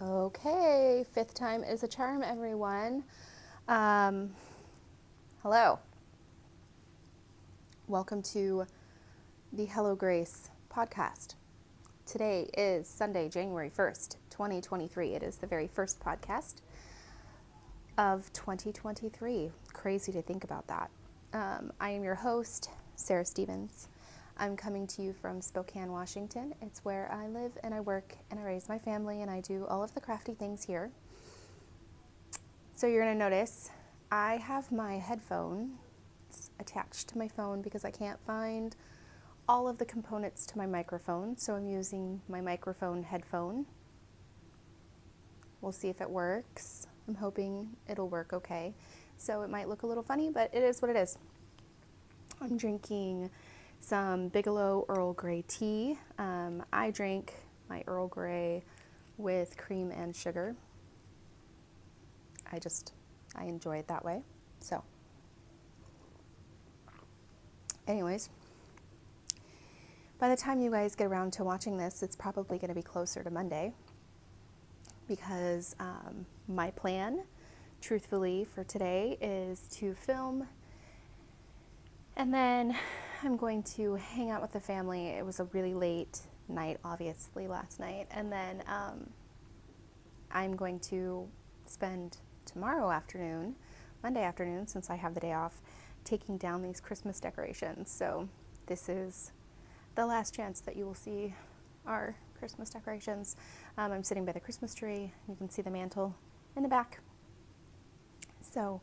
Okay, fifth time is a charm, everyone. Um, Hello. Welcome to the Hello Grace podcast. Today is Sunday, January 1st, 2023. It is the very first podcast of 2023. Crazy to think about that. I am your host, Sarah Stevens. I'm coming to you from Spokane, Washington. It's where I live and I work and I raise my family and I do all of the crafty things here. So you're going to notice I have my headphones attached to my phone because I can't find all of the components to my microphone. So I'm using my microphone headphone. We'll see if it works. I'm hoping it'll work okay. So it might look a little funny, but it is what it is. I'm drinking some Bigelow Earl Grey tea. I drink my Earl Grey with cream and sugar. I enjoy it that way. So, anyways, by the time you guys get around to watching this, it's probably going to be closer to Monday because my plan, truthfully, for today is to film and then I'm going to hang out with the family. It was a really late night, obviously, last night. And then I'm going to spend tomorrow afternoon, Monday afternoon, since I have the day off, taking down these Christmas decorations. So this is the last chance that you will see our Christmas decorations. I'm sitting by the Christmas tree. You can see the mantle in the back. So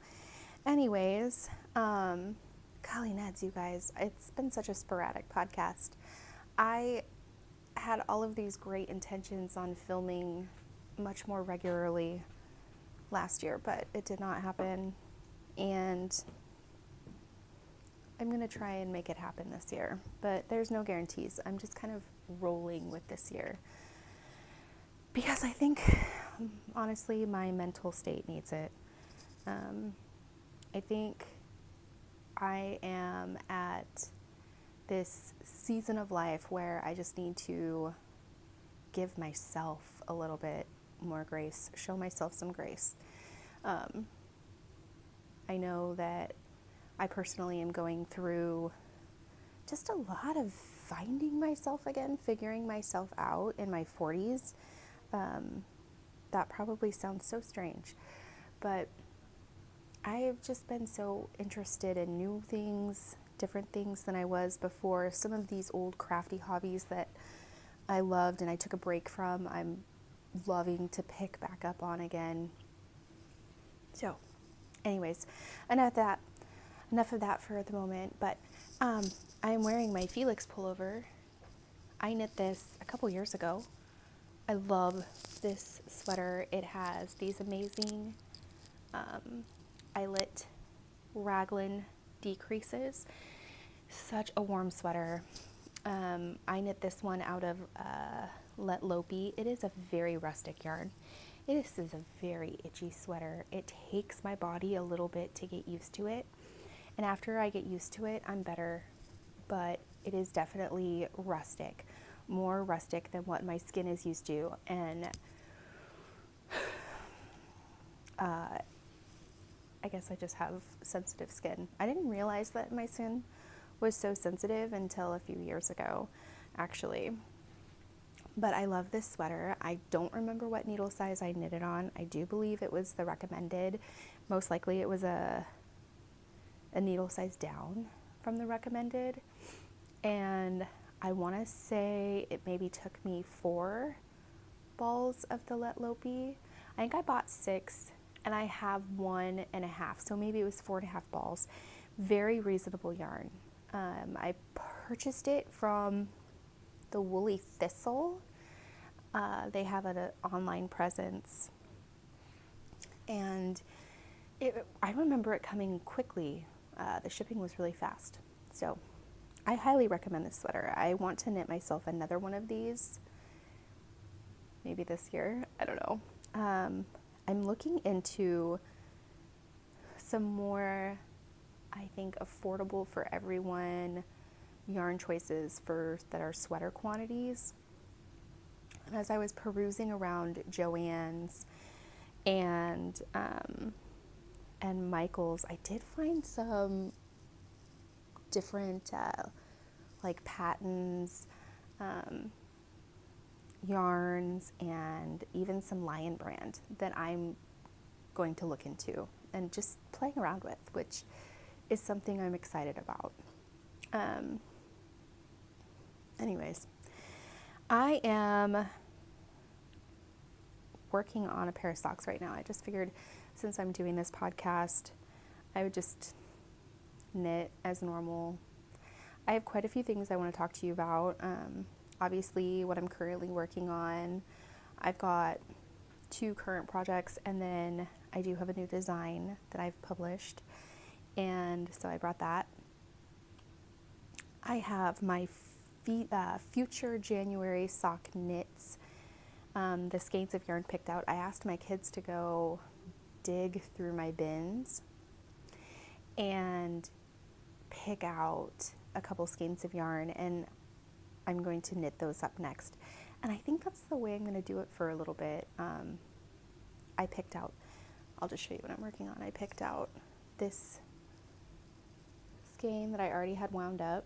anyways, golly Neds, you guys, it's been such a sporadic podcast. I had all of these great intentions on filming much more regularly last year, but it did not happen, and I'm going to try and make it happen this year, but there's no guarantees. I'm just kind of rolling with this year because I think, honestly, my mental state needs it. I think I am at this season of life where I just need to give myself a little bit more grace, show myself some grace. I know that I personally am going through just a lot of finding myself again, figuring myself out in my 40s. That probably sounds so strange, but I've just been so interested in new things, different things than I was before. Some of these old crafty hobbies that I loved and I took a break from, I'm loving to pick back up on again. So, anyways, enough of that for the moment, but I'm wearing my Felix pullover. I knit this a couple years ago. I love this sweater. It has these amazing eyelet raglan decreases. Such a warm sweater. I knit this one out of Let Lopi. It is a very rustic yarn. This is a very itchy sweater. It takes my body a little bit to get used to it. And after I get used to it, I'm better. But it is definitely rustic. More rustic than what my skin is used to. And I guess I just have sensitive skin. I didn't realize that my skin was so sensitive until a few years ago, actually. But I love this sweater. I don't remember what needle size I knit it on. I do believe it was the recommended. Most likely it was a needle size down from the recommended. And I want to say it maybe took me 4 balls of the Let Lopi. I think I bought 6 and I have 1.5, so maybe it was 4.5 balls. Very reasonable yarn. I purchased it from the Woolly Thistle. They have an online presence, and I remember it coming quickly. The shipping was really fast, so I highly recommend this sweater. I want to knit myself another one of these, maybe this year. I don't know. I'm looking into some more, I think, affordable for everyone yarn choices that are sweater quantities. And as I was perusing around Joann's and Michael's, I did find some different like patterns, yarns, and even some Lion Brand that I'm going to look into and just playing around with, which is something I'm excited about. Anyways, I am working on a pair of socks right now. I just figured since I'm doing this podcast, I would just knit as normal. I have quite a few things I want to talk to you about. Obviously, what I'm currently working on. I've got 2 current projects, and then I do have a new design that I've published, and so I brought that. I have my future January sock knits, the skeins of yarn picked out. I asked my kids to go dig through my bins and pick out a couple skeins of yarn, and I'm going to knit those up next. And I think that's the way I'm going to do it for a little bit. I picked out, I'll just show you what I'm working on. I picked out this skein that I already had wound up.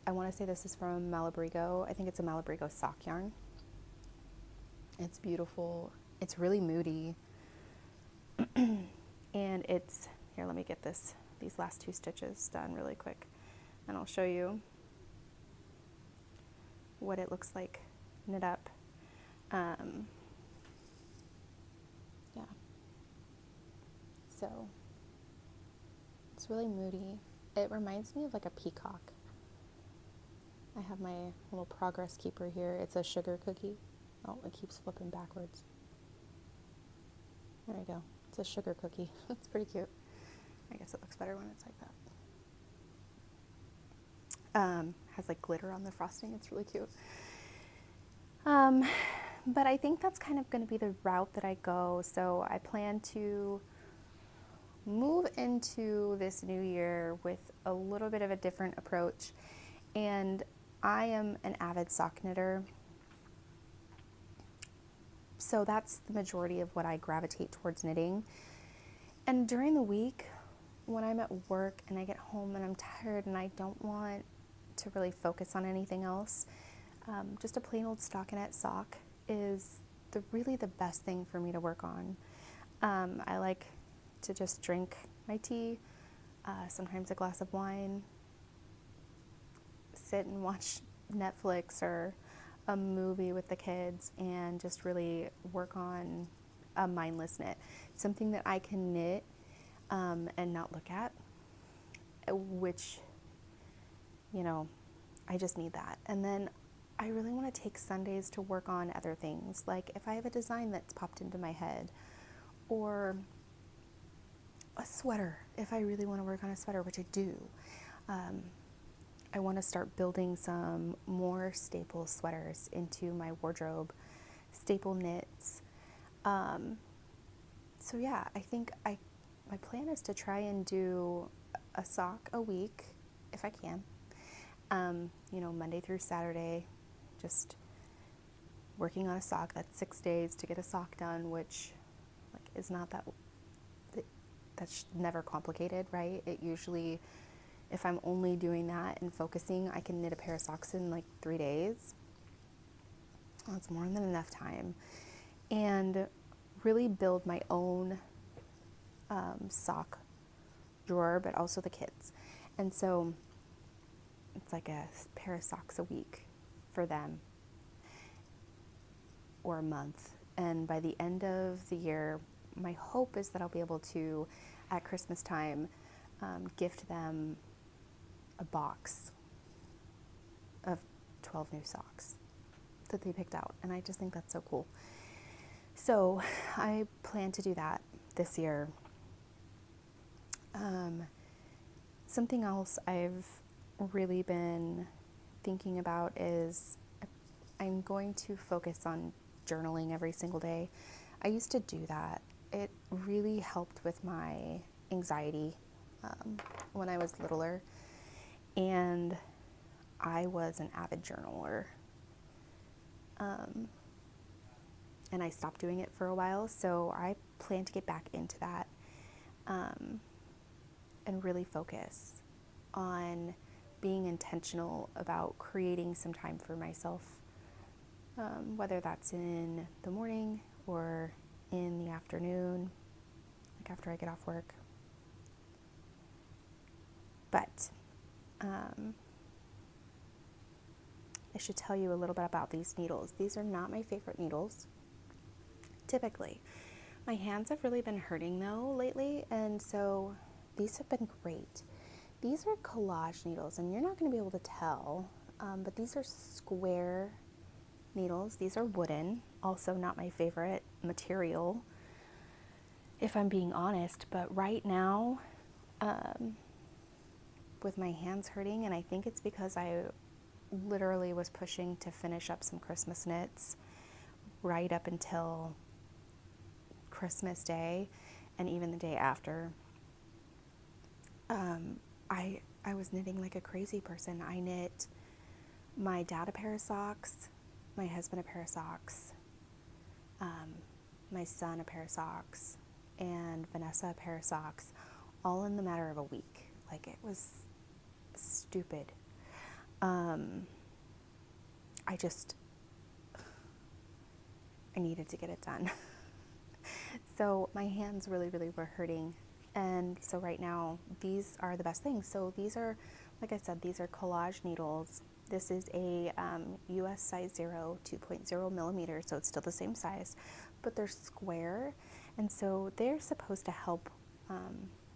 I want to say this is from Malabrigo. I think it's a Malabrigo sock yarn. It's beautiful. It's really moody. And it's, here, let me get these last 2 stitches done really quick, and I'll show you what it looks like knit up. Yeah. So it's really moody. It reminds me of like a peacock. I have my little progress keeper here. It's a sugar cookie. Oh, it keeps flipping backwards. There we go. It's a sugar cookie. It's pretty cute. I guess it looks better when it's like that. Has like glitter on the frosting. It's really cute. But I think that's kind of going to be the route that I go. So I plan to move into this new year with a little bit of a different approach. And I am an avid sock knitter. So that's the majority of what I gravitate towards knitting. And during the week, when I'm at work and I get home and I'm tired and I don't want to really focus on anything else, just a plain old stockinette sock is really the best thing for me to work on. I like to just drink my tea, sometimes a glass of wine, sit and watch Netflix or a movie with the kids, and just really work on a mindless knit, something that I can knit and not look at, which, I just need that. And then I really want to take Sundays to work on other things, like if I have a design that's popped into my head, or a sweater, if I really want to work on a sweater, which I do. I want to start building some more staple sweaters into my wardrobe, staple knits. So yeah, I think my plan is to try and do a sock a week, if I can. Monday through Saturday, just working on a sock. That's 6 days to get a sock done, which is not that's never complicated, right? It usually, if I'm only doing that and focusing, I can knit a pair of socks in 3 days. That's more than enough time. And really build my own sock drawer, but also the kids. And so it's like a pair of socks a week for them, or a month. And by the end of the year, my hope is that I'll be able to, at Christmas time, gift them a box of 12 new socks that they picked out. And I just think that's so cool. So I plan to do that this year. Something else I've really been thinking about is I'm going to focus on journaling every single day. I used to do that. It really helped with my anxiety when I was littler, and I was an avid journaler. And I stopped doing it for a while, so I plan to get back into that, and really focus on being intentional about creating some time for myself, whether that's in the morning or in the afternoon, like after I get off work. But I should tell you a little bit about these needles. These are not my favorite needles, typically. My hands have really been hurting though lately, and so these have been great. These are collage needles, and you're not going to be able to tell, but these are square needles. These are wooden, also not my favorite material, if I'm being honest, but right now, with my hands hurting, and I think it's because I literally was pushing to finish up some Christmas knits right up until Christmas Day and even the day after. I was knitting like a crazy person. I knit my dad a pair of socks, my husband a pair of socks, my son a pair of socks, and Vanessa a pair of socks, all in the matter of a week. Like, it was stupid. I needed to get it done. So my hands really, really were hurting. And so right now, these are the best things. So these are, like I said, these are collage needles. This is a US size 0, 2.0 millimeters, so it's still the same size, but they're square. And so they're supposed to help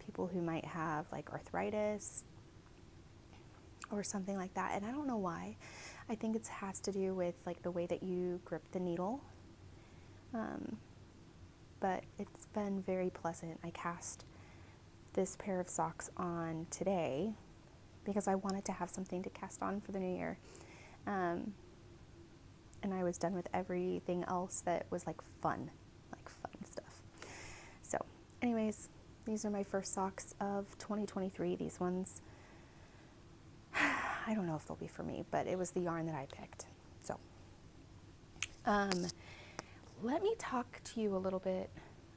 people who might have like arthritis or something like that. And I don't know why. I think it has to do with like the way that you grip the needle. But it's been very pleasant. I cast this pair of socks on today because I wanted to have something to cast on for the new year. And I was done with everything else that was like fun stuff. So anyways, these are my first socks of 2023. These ones, I don't know if they'll be for me, but it was the yarn that I picked. So, let me talk to you a little bit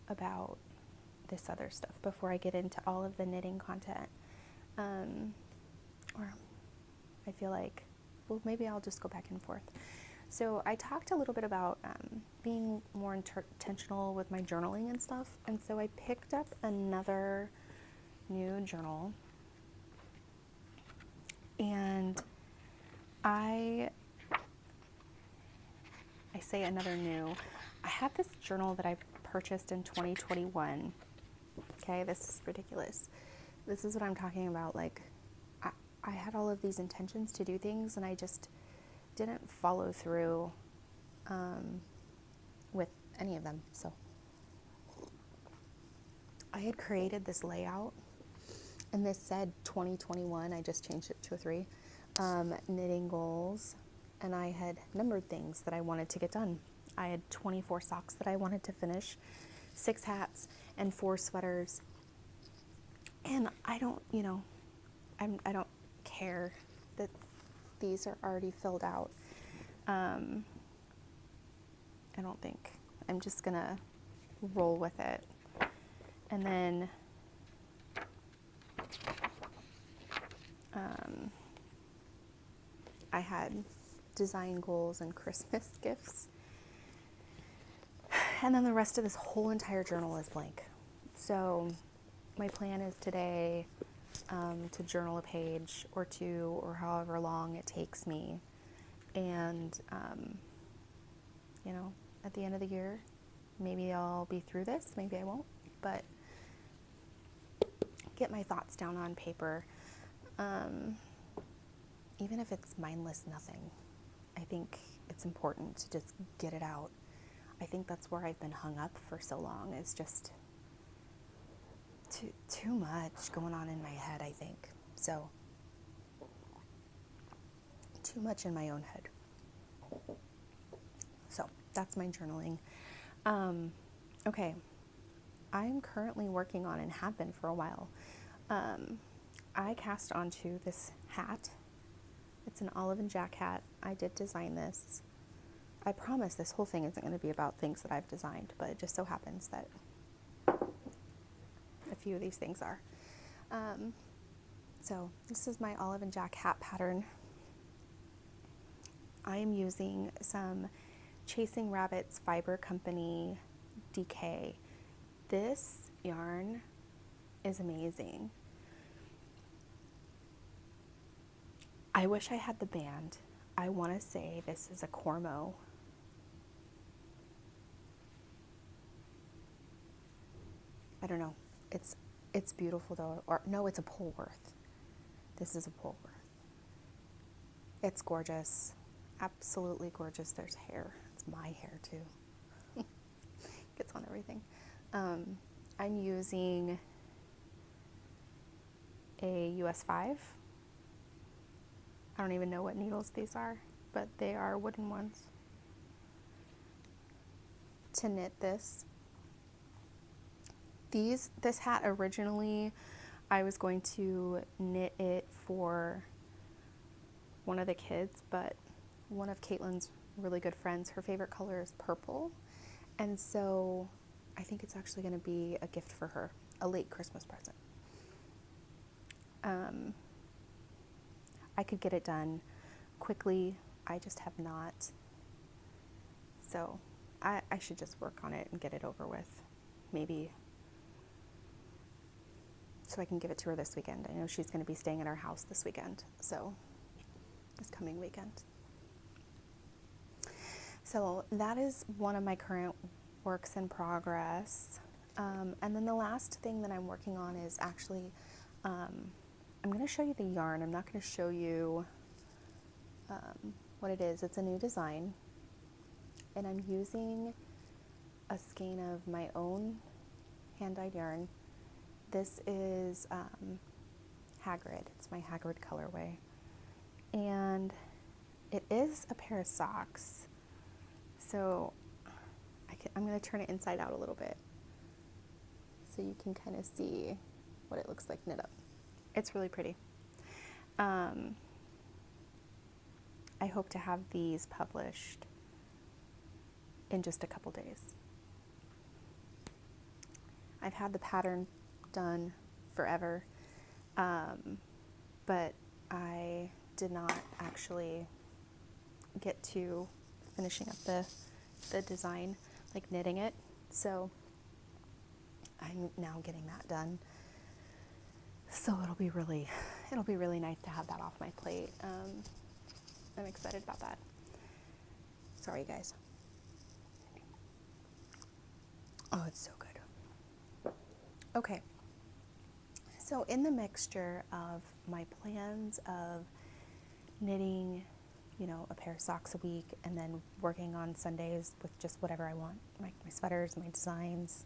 about this other stuff before I get into all of the knitting content. Or I feel like, well, maybe I'll just go back and forth. So I talked a little bit about being more intentional with my journaling and stuff. And so I picked up another new journal. And I say another new. I had this journal that I purchased in 2021. Okay, this is ridiculous. This is what I'm talking about. Like, I had all of these intentions to do things, and I just didn't follow through with any of them. So I had created this layout, and this said 2021. I just changed it to a 3. Knitting goals, and I had numbered things that I wanted to get done. I had 24 socks that I wanted to finish, 6 hats, and 4 sweaters. And I don't care that these are already filled out. I don't think. I'm just gonna roll with it. And then I had design goals and Christmas gifts. And then the rest of this whole entire journal is blank. So my plan is today to journal a page or 2 or however long it takes me. And, at the end of the year, maybe I'll be through this, maybe I won't, but get my thoughts down on paper. Even if it's mindless nothing, I think it's important to just get it out. I think that's where I've been hung up for so long, is just too much going on in my head, I think. So, too much in my own head. So, that's my journaling. Okay. I'm currently working on, and have been for a while, I cast onto this hat. It's an Olive and Jack hat. I did design this. I promise this whole thing isn't going to be about things that I've designed, but it just so happens that a few of these things are. So this is my Olive and Jack hat pattern. I am using some Chasing Rabbits Fiber Company DK. This yarn is amazing. I wish I had the band. I want to say this is a Cormo. I don't know. It's beautiful though. Or no, it's a Polworth. This is a Polworth. It's gorgeous. Absolutely gorgeous. There's hair. It's my hair too. Gets on everything. I'm using a US 5. I don't even know what needles these are, but they are wooden ones to knit this. This hat originally, I was going to knit it for one of the kids, but one of Caitlin's really good friends, her favorite color is purple, and so I think it's actually going to be a gift for her, a late Christmas present. I could get it done quickly, I just have not, so I should just work on it and get it over with, maybe, so I can give it to her this weekend. I know she's going to be staying at our house this weekend, so this coming weekend. So that is one of my current works in progress. And then the last thing that I'm working on is actually, I'm going to show you the yarn. I'm not going to show you what it is. It's a new design. And I'm using a skein of my own hand-dyed yarn. This is Hagrid. It's my Hagrid colorway. And it is a pair of socks. So I'm going to turn it inside out a little bit so you can kind of see what it looks like knit up. It's really pretty. I hope to have these published in just a couple days. I've had the pattern done forever, but I did not actually get to finishing up the design, like knitting it, so I'm now getting that done. So it'll be really nice to have that off my plate. I'm excited about that. Sorry, guys. Oh, it's so good. Okay. So in the mixture of my plans of knitting, a pair of socks a week, and then working on Sundays with just whatever I want, my sweaters, my designs,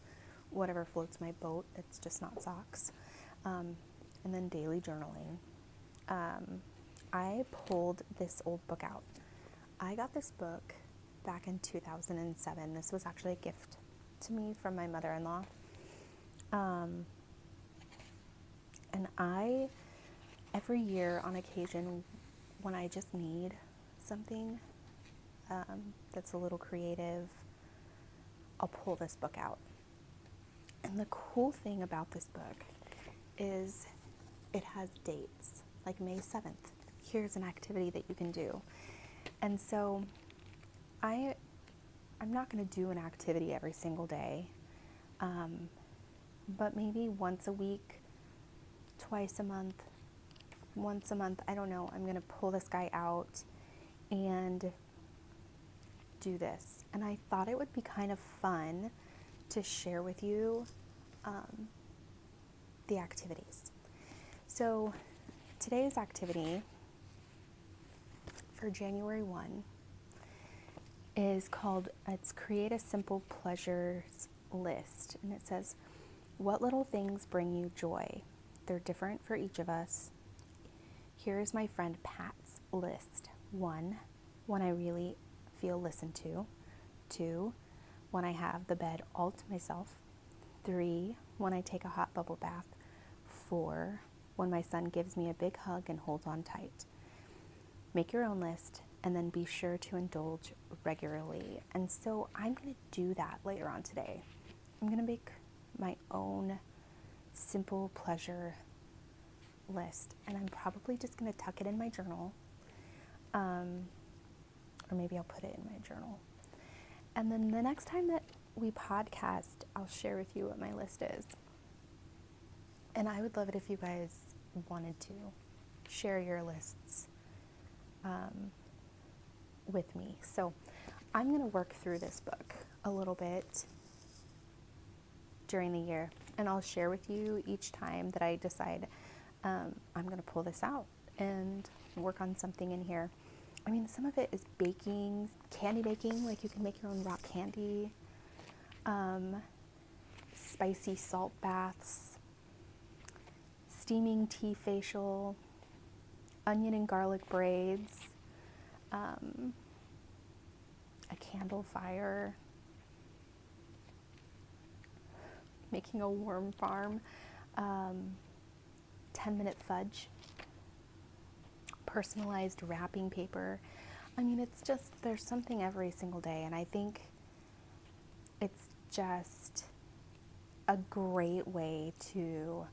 whatever floats my boat, it's just not socks, and then daily journaling, I pulled this old book out. I got this book back in 2007. This was actually a gift to me from my mother-in-law. And every year on occasion, when I just need something that's a little creative, I'll pull this book out. And the cool thing about this book is it has dates, like May 7th. Here's an activity that you can do. And so I'm not going to do an activity every single day, but maybe once a week, twice a month, once a month, I don't know. I'm going to pull this guy out and do this. And I thought it would be kind of fun to share with you the activities. So today's activity for January 1 is called, it's Create a Simple Pleasures List. And it says, what little things bring you joy? They're different for each of us. Here is my friend Pat's list. 1, when I really feel listened to. 2, when I have the bed all to myself. 3, when I take a hot bubble bath. 4, when my son gives me a big hug and holds on tight. Make your own list and then be sure to indulge regularly. And so I'm going to do that later on today. I'm going to make my own simple pleasure list, and I'm probably just going to tuck it in my journal, or maybe I'll put it in my journal. And then the next time that we podcast, I'll share with you what my list is. And I would love it if you guys wanted to share your lists with me. So I'm going to work through this book a little bit during the year, and I'll share with you each time that I decide I'm going to pull this out and work on something in here. I mean, some of it is baking, candy baking, like you can make your own rock candy, spicy salt baths, steaming tea facial, onion and garlic braids, a candle fire, making a worm farm, 10-minute fudge, personalized wrapping paper. I mean, it's just, there's something every single day, and I think it's just a great way to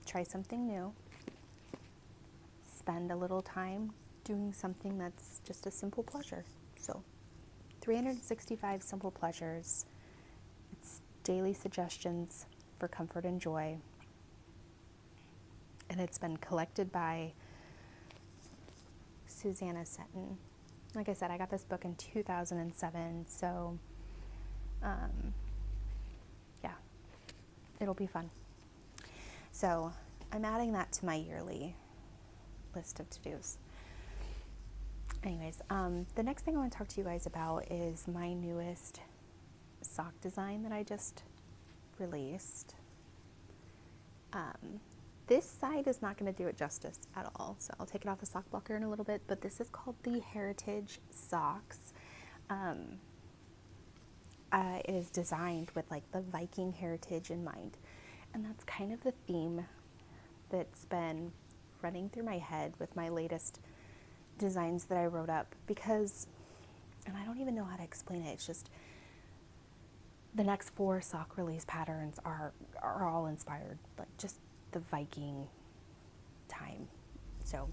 try something new, spend a little time doing something that's just a simple pleasure. So 365 simple pleasures. It's daily suggestions for comfort and joy. And it's been collected by Susanna Seton. Like I said, I got this book in 2007, so yeah, it'll be fun. So I'm adding that to my yearly list of to-dos. Anyways, the next thing I want to talk to you guys about is my newest sock design that I just released. This side is not going to do it justice at all, so I'll take it off the sock blocker in a little bit, but this is called the Heritage Socks. It is designed with like the Viking heritage in mind, and that's kind of the theme that's been running through my head with my latest designs that I wrote up, because, and I don't even know how to explain it, it's just the next 4 sock release patterns are all inspired, like just the Viking time. So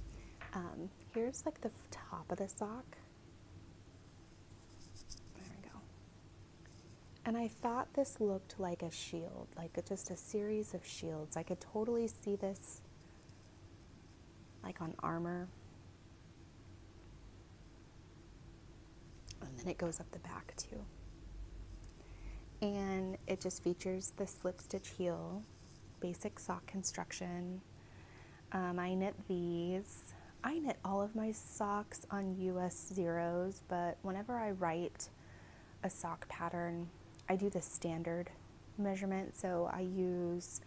here's like the top of the sock. There we go. And I thought this looked like a shield, like just a series of shields. I could totally see this like on armor. And then it goes up the back too. And it just features the slip stitch heel, basic sock construction. I knit these. I knit all of my socks on US zeros, but whenever I write a sock pattern, I do the standard measurement. So I use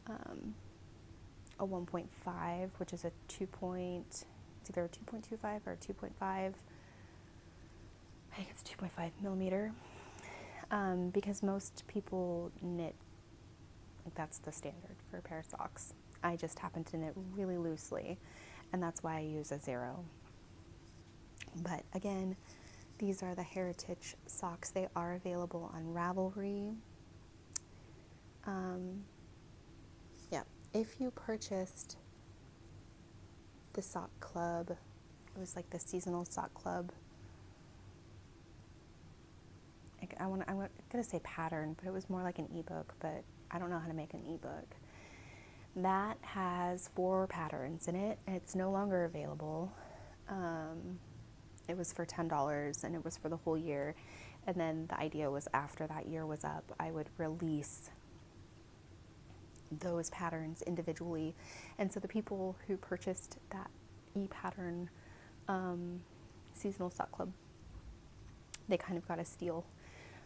a 1.5, which is a 2 point, it's either a 2.25 or a 2.5. I think it's 2.5 millimeter. Because most people knit, like that's the standard for a pair of socks. I just happen to knit really loosely, and that's why I use a 0. But again, these are the Heritage socks. They are available on Ravelry. Yeah, if you purchased the sock club, it was like the seasonal sock club. I'm gonna say pattern, but it was more like an ebook, but I don't know how to make an ebook. That has 4 patterns in it, and it's no longer available. It was for $10, and it was for the whole year. And then the idea was after that year was up, I would release those patterns individually. And so the people who purchased that e-pattern seasonal sock club, they kind of got a steal.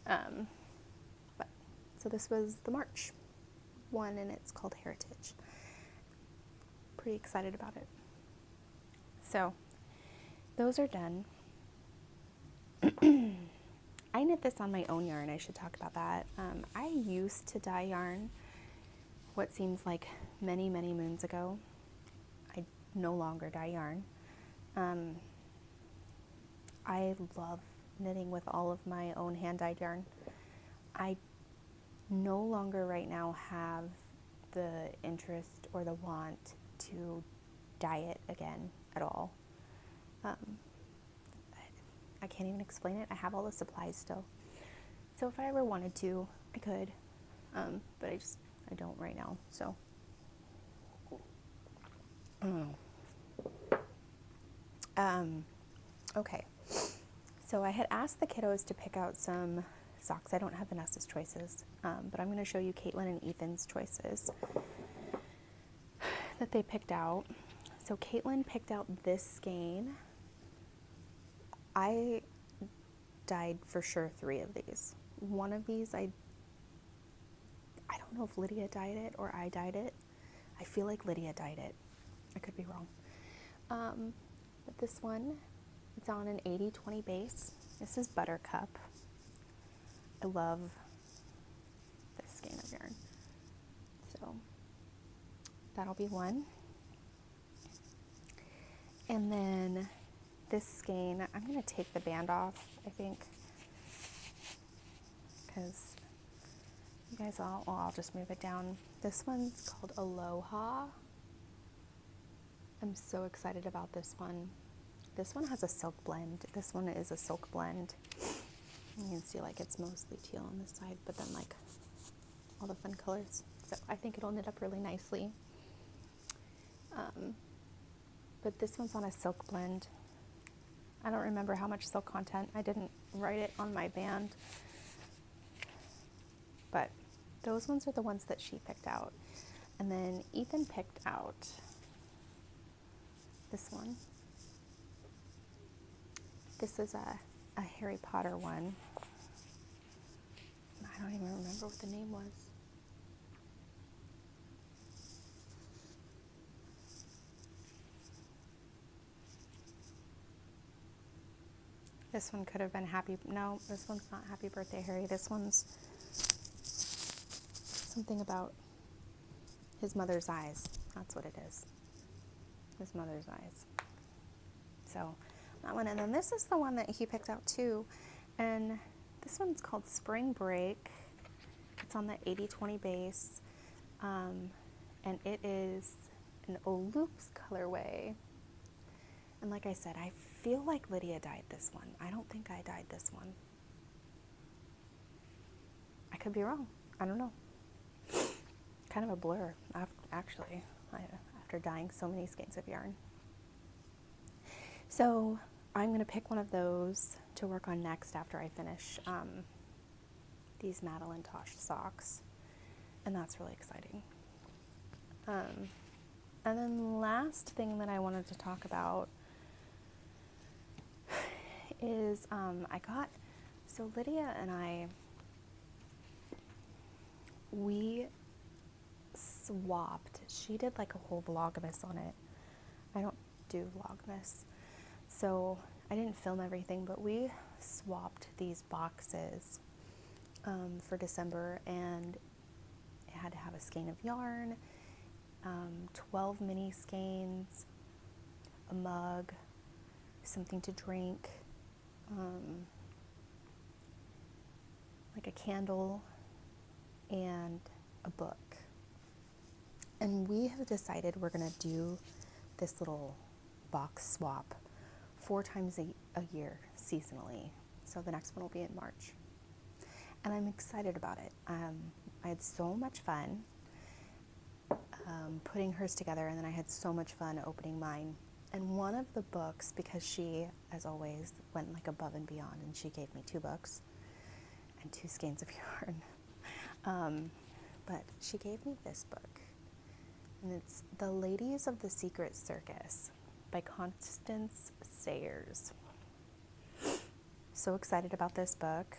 But so this was the March one, and it's called Heritage. Pretty excited about it. So those are done. I knit this on my own yarn. I should talk about that. I used to dye yarn what seems like many, many moons ago. no longer dye yarn. I love knitting with all of my own hand-dyed yarn. I no longer right now have the interest or the want to dye it again at all. I can't even explain it. I have all the supplies still. So if I ever wanted to, I could. But I don't right now. So. Okay. So I had asked the kiddos to pick out some socks. I don't have Vanessa's choices, but I'm going to show you Caitlin and Ethan's choices that they picked out. So Caitlin picked out this skein. I dyed for sure 3 of these. One of these, I don't know if Lydia dyed it or I dyed it. I feel like Lydia dyed it. I could be wrong. But this one, it's on an 80-20 base. This is Buttercup. I love this skein of yarn. So that'll be one. And then this skein, I'm going to take the band off, I think, because you guys I'll just move it down. This one's called Aloha. I'm so excited about this one. This one has a silk blend. This one is a silk blend. You can see like it's mostly teal on this side, but then like all the fun colors. So I think it'll knit up really nicely. But this one's on a silk blend. I don't remember how much silk content. I didn't write it on my band. But those ones are the ones that she picked out. And then Ethan picked out this one. This is a Harry Potter one. I don't even remember what the name was. This one could have been no, this one's not Happy Birthday, Harry. This one's something about his mother's eyes. That's what it is. His mother's eyes. So that one. And then this is the one that he picked out too. And this one's called Spring Break. It's on the 80-20 base. And it is an Oloops colorway. And like I said, I feel like Lydia dyed this one. I don't think I dyed this one. I could be wrong. I don't know. Kind of a blur, actually, after dyeing so many skeins of yarn. So I'm going to pick one of those to work on next after I finish these Madeline Tosh socks. And that's really exciting. And then the last thing that I wanted to talk about is so Lydia and I, we swapped. She did like a whole Vlogmas on it. I don't do Vlogmas, so I didn't film everything, but we swapped these boxes for December, and it had to have a skein of yarn, 12 mini skeins, a mug, something to drink, like a candle, and a book. And we have decided we're going to do this little box swap 4 times a year, seasonally. So the next one will be in March. And I'm excited about it. I had so much fun putting hers together, and then I had so much fun opening mine. And one of the books, because she, as always, went like above and beyond, and she gave me 2 books and 2 skeins of yarn. But she gave me this book, and it's The Ladies of the Secret Circus by Constance Sayers. So excited about this book.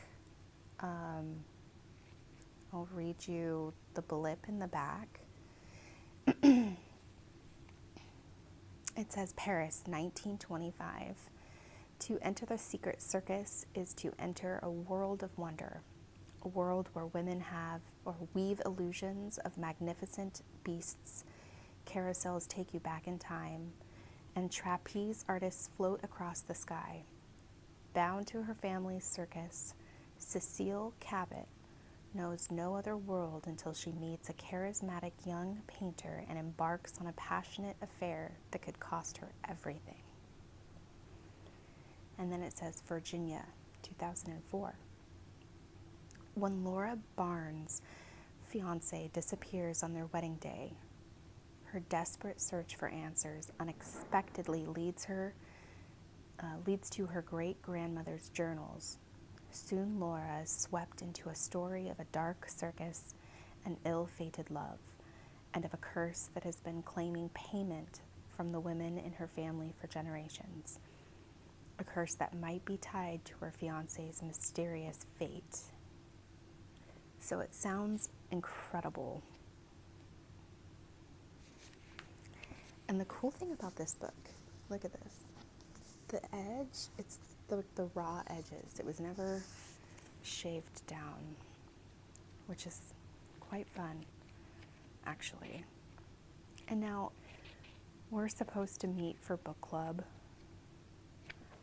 I'll read you the blip in the back. It says, Paris, 1925. To enter the secret circus is to enter a world of wonder, a world where women have or weave illusions of magnificent beasts, carousels take you back in time, and trapeze artists float across the sky. Bound to her family's circus, Cecile Cabot knows no other world until she meets a charismatic young painter and embarks on a passionate affair that could cost her everything. And then it says Virginia, 2004. When Laura Barnes' fiance disappears on their wedding day, her desperate search for answers unexpectedly leads to her great-grandmother's journals. Soon Laura is swept into a story of a dark circus, an ill-fated love, and of a curse that has been claiming payment from the women in her family for generations. A curse that might be tied to her fiancé's mysterious fate. So it sounds incredible. And the cool thing about this book, look at this. The edge, it's the raw edges. It was never shaved down, which is quite fun, actually. And now we're supposed to meet for book club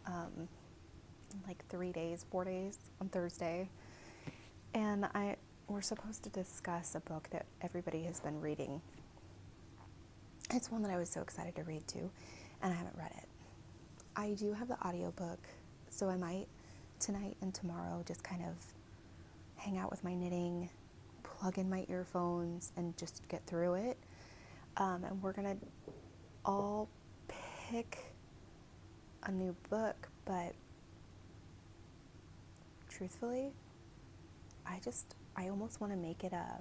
in like 4 days on Thursday. And we're supposed to discuss a book that everybody has been reading. It's one that I was so excited to read too, and I haven't read it. I do have the audiobook, so I might tonight and tomorrow just kind of hang out with my knitting, plug in my earphones, and just get through it. And we're going to all pick a new book, but truthfully, I almost want to make it a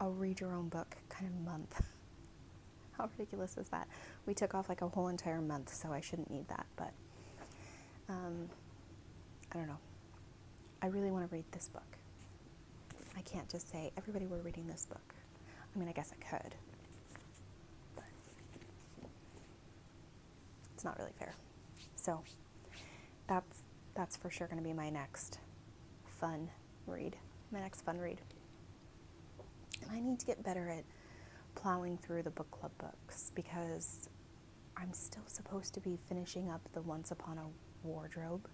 read your own book kind of month. How ridiculous is that? We took off like a whole entire month, so I shouldn't need that, but I don't know. I really want to read this book. I can't just say, everybody, we're reading this book. I mean, I guess I could, but it's not really fair. So that's for sure going to be my next fun read. And I need to get better at plowing through the book club books because I'm still supposed to be finishing up the Once Upon a Wardrobe.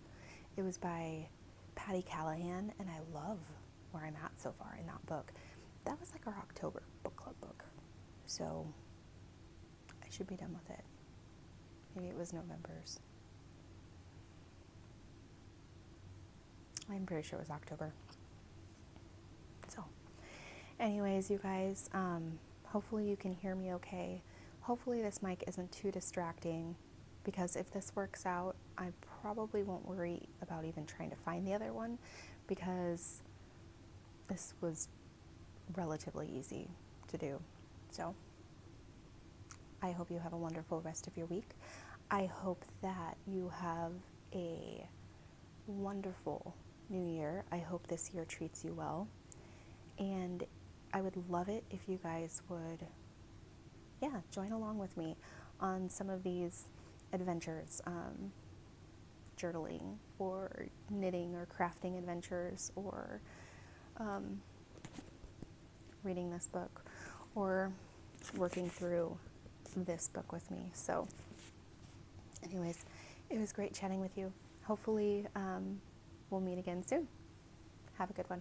It was by Patty Callahan, and I love where I'm at so far in that book. That was like our October book club book, so I should be done with it. Maybe it was November's. I'm pretty sure it was October. So anyways, you guys, hopefully you can hear me okay. Hopefully this mic isn't too distracting, because if this works out, I probably won't worry about even trying to find the other one, because this was relatively easy to do. So I hope you have a wonderful rest of your week. I hope that you have a wonderful new year. I hope this year treats you well. And I would love it if you guys would, join along with me on some of these adventures, journaling or knitting or crafting adventures, or reading this book, or working through this book with me. So anyways, it was great chatting with you. Hopefully we'll meet again soon. Have a good one.